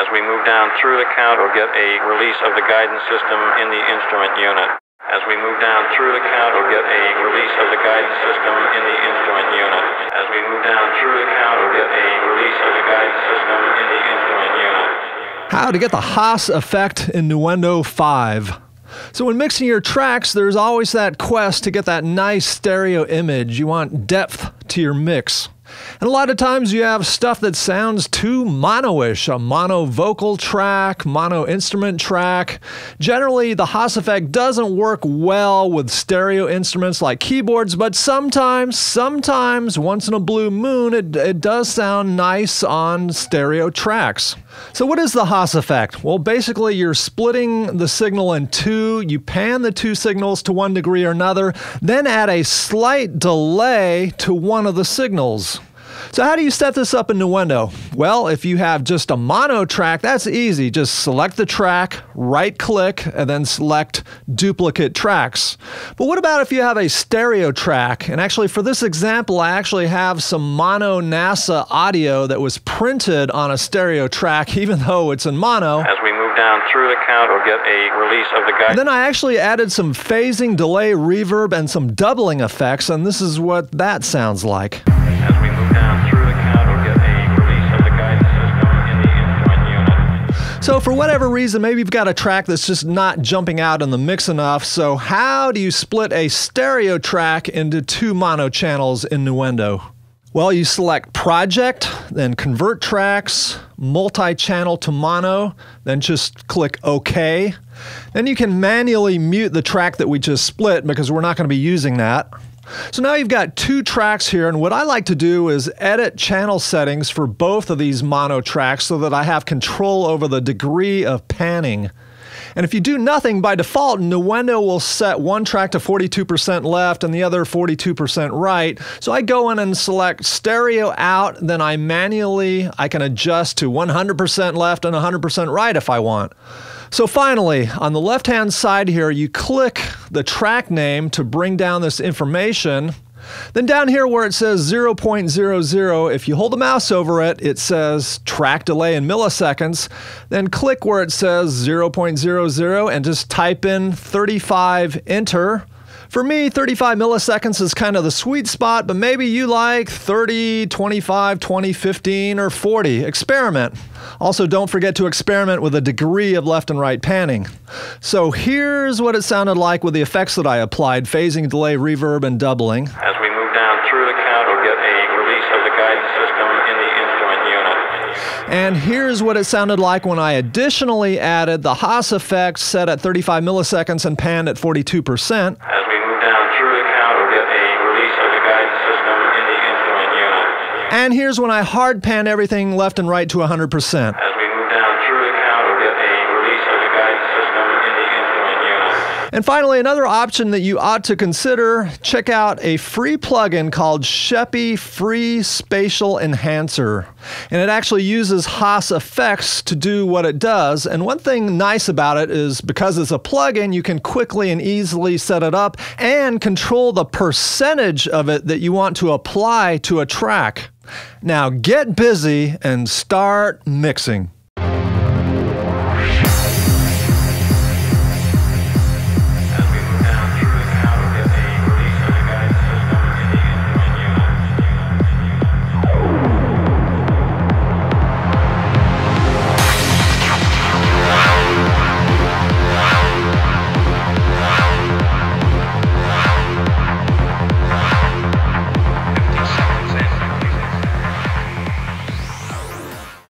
As we move down through the count, we'll get a release of the guidance system in the instrument unit. As we move down through the count, we'll get a release of the guidance system in the instrument unit. As we move down through the count, we'll get a release of the guidance system in the instrument unit. How to get the Haas effect in Nuendo 5. So when mixing your tracks, there's always that quest to get that nice stereo image. You want depth to your mix. And a lot of times you have stuff that sounds too mono-ish, a mono vocal track, mono instrument track. Generally, the Haas effect doesn't work well with stereo instruments like keyboards, but sometimes, once in a blue moon, it does sound nice on stereo tracks. So what is the Haas effect? Well, basically you're splitting the signal in two, you pan the two signals to one degree or another, then add a slight delay to one of the signals. So how do you set this up in Nuendo? Well, if you have just a mono track, that's easy. Just select the track, right-click, and then select duplicate tracks. But what about if you have a stereo track? And actually, for this example, I actually have some mono NASA audio that was printed on a stereo track, even though it's in mono. As we move down through the count, we'll get a release of the guidance. And then I actually added some phasing, delay, reverb, and some doubling effects, and this is what that sounds like. As we move down through the count, we'll get a release of the guidance system in the instrument unit. So for whatever reason, maybe you've got a track that's just not jumping out in the mix enough. So how do you split a stereo track into two mono channels in Nuendo? Well, you select Project, then Convert Tracks, Multi-Channel to Mono, then just click OK. Then you can manually mute the track that we just split because we're not going to be using that. So now you've got two tracks here, and what I like to do is edit channel settings for both of these mono tracks so that I have control over the degree of panning. And if you do nothing, by default, Nuendo will set one track to 42% left and the other 42% right. So I go in and select stereo out, then I can adjust to 100% left and 100% right if I want. So finally, on the left-hand side here, you click the track name to bring down this information. Then down here where it says 0.00, if you hold the mouse over it, it says track delay in milliseconds. Then click where it says 0.00 and just type in 35, enter. For me, 35 milliseconds is kind of the sweet spot, but maybe you like 30, 25, 20, 15, or 40. Experiment. Also, don't forget to experiment with a degree of left and right panning. So here's what it sounded like with the effects that I applied: phasing, delay, reverb, and doubling. As we move down through the count, we'll get a release of the guidance system in the instrument unit. And here's what it sounded like when I additionally added the Haas effect set at 35 milliseconds and panned at 42%. And here's when I hard pan everything left and right to 100%. As we move down through the count, we'll get a release of the guidance system in the instrument unit. And finally, another option that you ought to consider, check out a free plugin called Sheppy Free Spatial Enhancer. And it actually uses Haas effects to do what it does. And one thing nice about it is because it's a plugin, you can quickly and easily set it up and control the percentage of it that you want to apply to a track. Now get busy and start mixing.